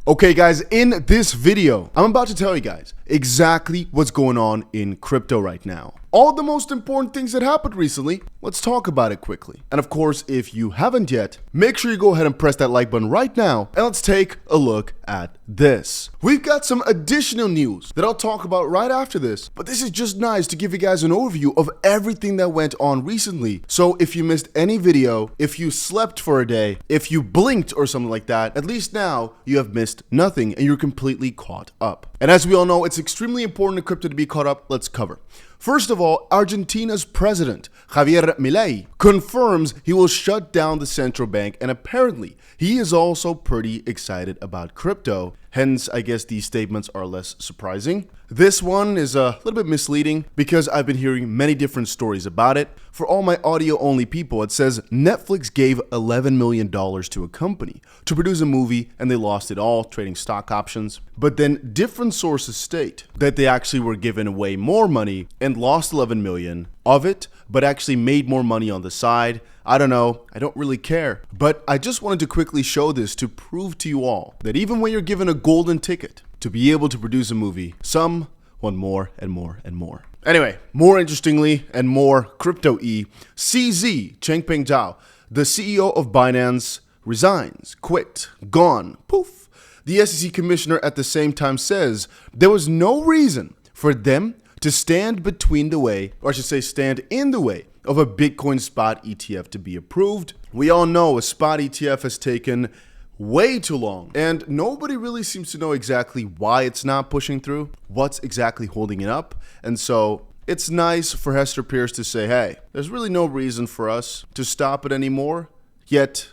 Okay guys, in this video, I'm about to tell you guys exactly what's going on in crypto right now. All the most important things that happened recently, let's talk about it quickly. And of course, if you haven't yet, make sure you go ahead and press that like button right now, and let's take a look at this. We've got some additional news that I'll talk about right after this, but this is just nice to give you guys an overview of everything that went on recently. So if you missed any video, if you slept for a day, if you blinked or something like that, at least now you have missed nothing and you're completely caught up. And as we all know, it's extremely important in crypto to be caught up. Let's cover. First of all, Argentina's president, Javier Milei, confirms he will shut down the central bank, and apparently he is also pretty excited about crypto. Hence, I guess these statements are less surprising. This one is a little bit misleading because I've been hearing many different stories about it. For all my audio-only people, it says Netflix gave $11 million to a company to produce a movie and they lost it all trading stock options. But then different sources state that they actually were given way more money and lost 11 million of it, but actually made more money on the side. I don't know, I don't really care. But I just wanted to quickly show this to prove to you all that even when you're given a golden ticket to be able to produce a movie, some want more and more and more. Anyway, more interestingly and more crypto-y, 𝗕𝗓 𝗫𝗫𝗀𝗀, the CEO of Binance, resigns, quit, gone, poof. The SEC commissioner at the same time says there was no reason for them to stand between the way, or I should say stand in the way, of a Bitcoin spot ETF to be approved. We all know a spot ETF has taken way too long, and nobody really seems to know exactly why it's not pushing through, what's exactly holding it up. And so it's nice for Hester Peirce to say, hey, there's really no reason for us to stop it anymore. Yet,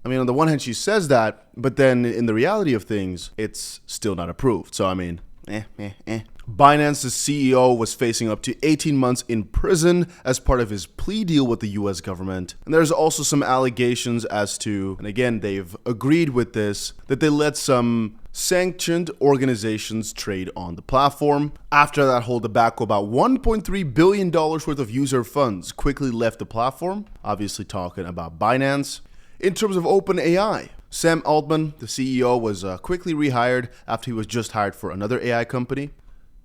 I mean, on the one hand, she says that, but then in the reality of things, it's still not approved. So, I mean, Binance's CEO was facing up to 18 months in prison as part of his plea deal with the US government. And there's also some allegations as to, and again, they've agreed with this, that they let some sanctioned organizations trade on the platform. After that whole debacle, about $1.3 billion worth of user funds quickly left the platform, obviously talking about Binance. In terms of OpenAI, Sam Altman, the CEO, was quickly rehired after he was just hired for another AI company.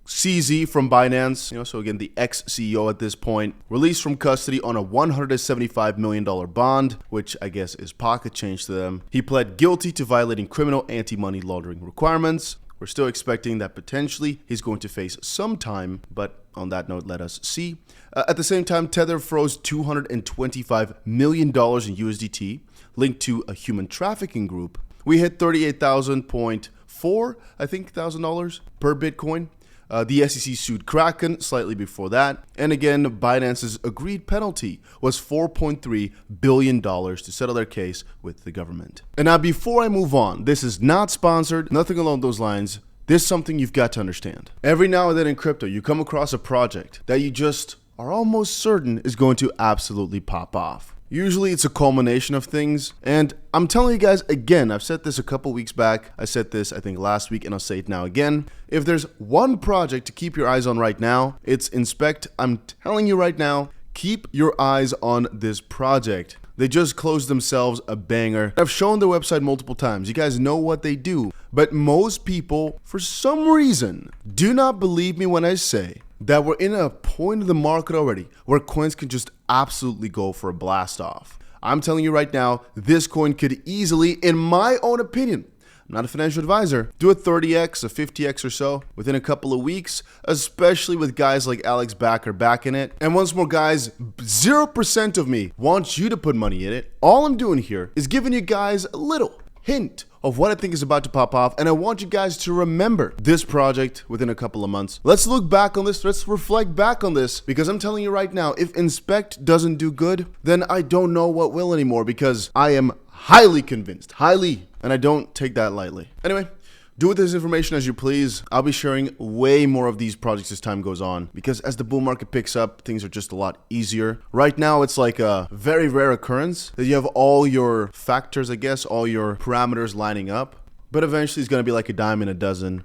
CZ from Binance, so again, the ex-CEO at this point, released from custody on a $175 million bond, which I guess is pocket change to them. He pled guilty to violating criminal anti-money laundering requirements. We're still expecting that potentially he's going to face some time, but on that note, let us see. At the same time, Tether froze $225 million in USDT linked to a human trafficking group. We hit $38,000.4, I think, $1,000 per Bitcoin. The SEC sued Kraken slightly before that. And again, Binance's agreed penalty was $4.3 billion to settle their case with the government. And now before I move on, this is not sponsored, nothing along those lines. This is something you've got to understand. Every now and then in crypto, you come across a project that you just are almost certain is going to absolutely pop off. Usually it's a culmination of things, and I'm telling you guys again, I've said this a couple weeks back, I said this I think last week, and I'll say it now again. If there's one project to keep your eyes on right now, it's Inspect. I'm telling you right now, keep your eyes on this project. They just closed themselves a banger. I've shown their website multiple times. You guys know what they do. But most people, for some reason, do not believe me when I say that we're in a point of the market already where coins can just absolutely go for a blast off. I'm telling you right now, this coin could easily, in my own opinion, I'm not a financial advisor, do a 30x, a 50x or so within a couple of weeks, especially with guys like Alex Backer backing it. And once more guys, 0% of me wants you to put money in it. All I'm doing here is giving you guys a little hint of what I think is about to pop off, and I want you guys to remember this project within a couple of months. Let's look back on this, let's reflect back on this, because I'm telling you right now, if Inspect doesn't do good, then I don't know what will anymore, because I am highly convinced, and I don't take that lightly. Anyway, do with this information as you please. I'll be sharing way more of these projects as time goes on, because as the bull market picks up, things are just a lot easier. Right now, it's like a very rare occurrence that you have all your factors, I guess, all your parameters lining up. But eventually, it's going to be like a dime a dozen.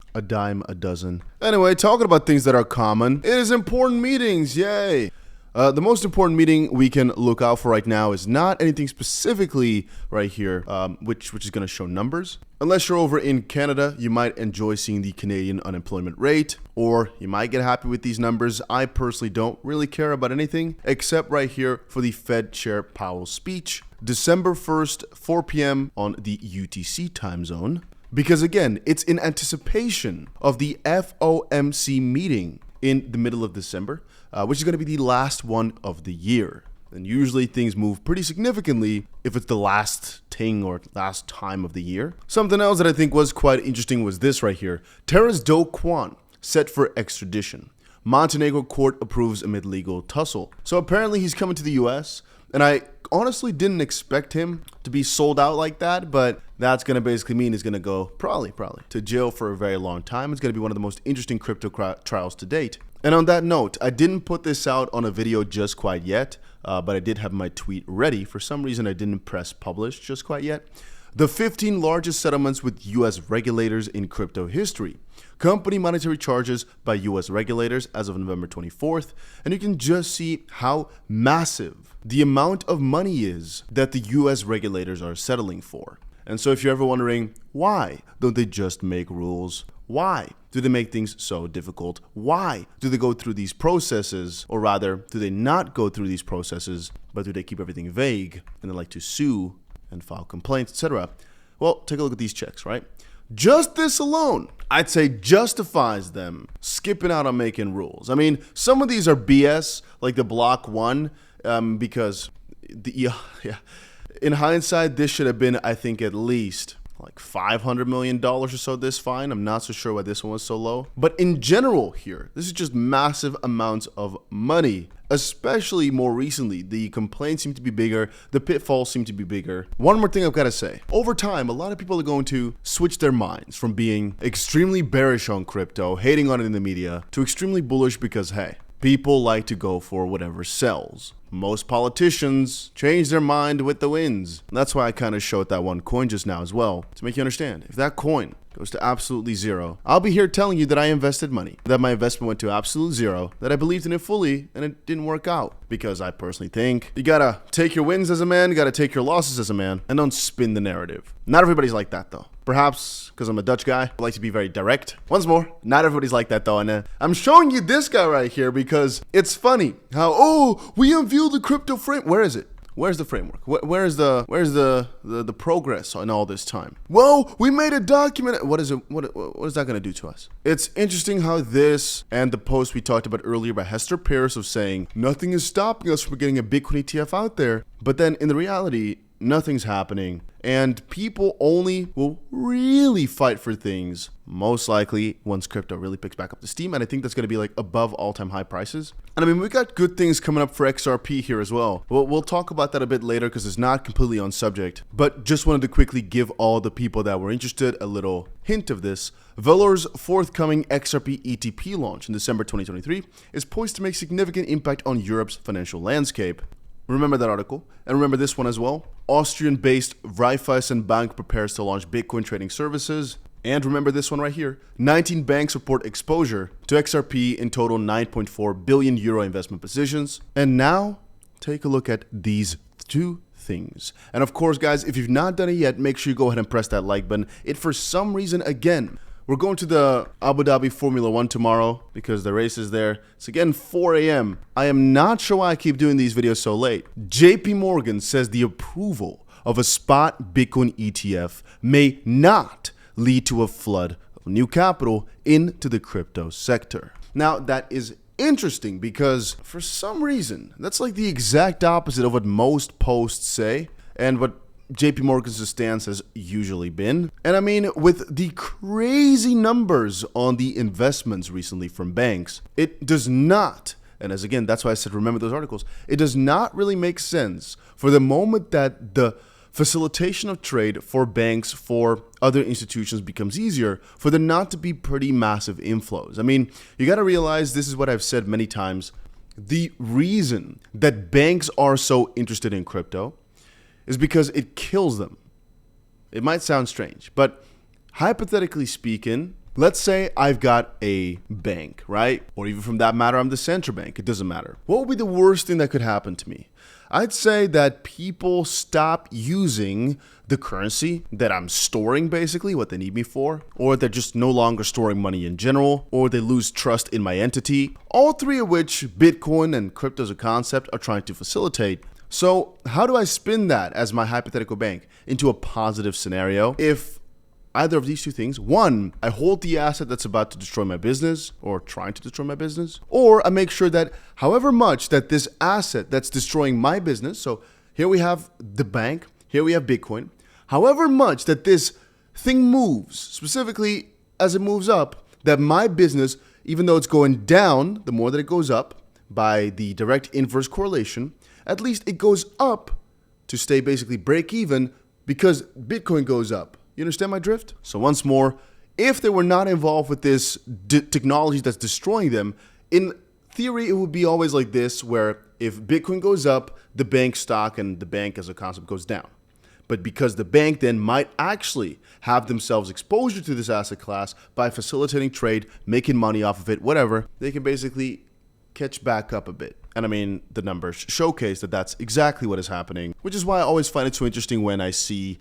Anyway, talking about things that are common, it is important meetings, yay! The most important meeting we can look out for right now is not anything specifically right here, which is going to show numbers. Unless you're over in Canada, you might enjoy seeing the Canadian unemployment rate, or you might get happy with these numbers. I personally don't really care about anything except right here for the Fed Chair Powell's speech, December 1st, 4 p.m. on the UTC time zone. Because again, it's in anticipation of the FOMC meeting in the middle of December, which is going to be the last one of the year. And usually things move pretty significantly if it's the last thing or last time of the year. Something else that I think was quite interesting was this right here. 𝗕𝗏 𝗀 set for extradition. Montenegro court approves amid legal tussle. So apparently he's coming to the US, and I honestly didn't expect him to be sold out like that, but that's going to basically mean he's going to go probably to jail for a very long time. It's going to be one of the most interesting crypto trials to date. And on that note, I didn't put this out on a video just quite yet, but I did have my tweet ready. For some reason, I didn't press publish just quite yet. The 15 largest settlements with US regulators in crypto history. Company monetary charges by US regulators as of November 24th. And you can just see how massive the amount of money is that the US regulators are settling for. And so if you're ever wondering, why don't they just make rules? Why do they make things so difficult? Why do they go through these processes? Or rather, do they not go through these processes, but do they keep everything vague and they like to sue and file complaints, etc.? Well, take a look at these checks, right? Just this alone, I'd say justifies them skipping out on making rules. I mean, some of these are BS, like the block one, because in hindsight, this should have been, I think, at least like $500 million or so this fine. I'm not so sure why this one was so low. But in general here, this is just massive amounts of money. Especially more recently, the complaints seem to be bigger, the pitfalls seem to be bigger. One more thing I've got to say. Over time, a lot of people are going to switch their minds from being extremely bearish on crypto, hating on it in the media, to extremely bullish because, hey, people like to go for whatever sells. Most politicians change their mind with the winds. And that's why I kind of showed that one coin just now as well, to make you understand. If that coin goes to absolutely zero, I'll be here telling you that I invested money, that my investment went to absolute zero, that I believed in it fully, and it didn't work out. Because I personally think you gotta take your wins as a man, you gotta take your losses as a man, and don't spin the narrative. Not everybody's like that though. Perhaps because I'm a Dutch guy, I like to be very direct. Once more, not everybody's like that though, and I'm showing you this guy right here because it's funny how, oh, we unveiled the crypto frame. Where is it? Where's the framework? Where's the progress on all this time? Whoa, we made a document. What is it? What is that going to do to us? It's interesting how this and the post we talked about earlier by 𝗕𝗏 of saying nothing is stopping us from getting a Bitcoin ETF out there. But then in the reality, nothing's happening. And people only will really fight for things, most likely, once crypto really picks back up the steam. And I think that's going to be like above all-time high prices. And I mean, we got good things coming up for XRP here as well. We'll talk about that a bit later because it's not completely on subject. But just wanted to quickly give all the people that were interested a little hint of this. Valour's forthcoming XRP ETP launch in December 2023 is poised to make significant impact on Europe's financial landscape. Remember that article, and remember this one as well. Austrian-based Raiffeisenbank prepares to launch Bitcoin trading services. And remember this one right here. 19 banks report exposure to XRP, in total 9.4 billion euro investment positions. And now, take a look at these two things. And of course, guys, if you've not done it yet, make sure you go ahead and press that like button. For some reason, again, we're going to the Abu Dhabi Formula 1 tomorrow because the race is there. It's again 4 a.m. I am not sure why I keep doing these videos so late. JP Morgan says the approval of a spot Bitcoin ETF may not lead to a flood of new capital into the crypto sector. Now, that is interesting because for some reason, that's like the exact opposite of what most posts say and what JP Morgan's stance has usually been. And I mean, with the crazy numbers on the investments recently from banks, it does not, and as again, that's why I said remember those articles, it does not really make sense for the moment that the facilitation of trade for banks, for other institutions becomes easier, for there not to be pretty massive inflows. I mean, you got to realize, this is what I've said many times, the reason that banks are so interested in crypto is because it kills them. It might sound strange, but hypothetically speaking, Let's say I've got a bank, right? Or even from that matter, I'm the central bank. It doesn't matter. What would be the worst thing that could happen to me? I'd say that people stop using the currency that I'm storing, basically, what they need me for, or they're just no longer storing money in general, or they lose trust in my entity, all three of which Bitcoin and crypto as a concept are trying to facilitate. So how do I spin that as my hypothetical bank into a positive scenario? If either of these two things, one, I hold the asset that's about to destroy my business or trying to destroy my business, or I make sure that however much that this asset that's destroying my business, so here we have the bank, here we have Bitcoin, however much that this thing moves, specifically as it moves up, that my business, even though it's going down, the more that it goes up by the direct inverse correlation, at least it goes up to stay basically break even because Bitcoin goes up. You understand my drift? So once more, if they were not involved with this technology that's destroying them, in theory, it would be always like this, where if Bitcoin goes up, the bank stock and the bank as a concept goes down. But because the bank then might actually have themselves exposure to this asset class by facilitating trade, making money off of it, whatever, they can basically catch back up a bit. And I mean, the numbers showcase that that's exactly what is happening, which is why I always find it so interesting when I see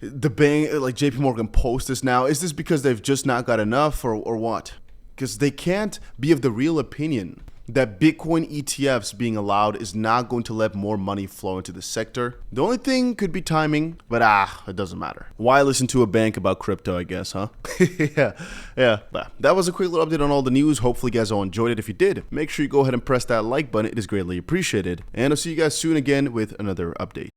the bank, like 𝗕𝗘𝗪𝗲𝗃 post this now. Is this because they've just not got enough or what? Because they can't be of the real opinion that Bitcoin ETFs being allowed is not going to let more money flow into the sector. The only thing could be timing, but it doesn't matter. Why listen to a bank about crypto, I guess, huh? yeah. But that was a quick little update on all the news. Hopefully you guys all enjoyed it. If you did, make sure you go ahead and press that like button. It is greatly appreciated. And I'll see you guys soon again with another update.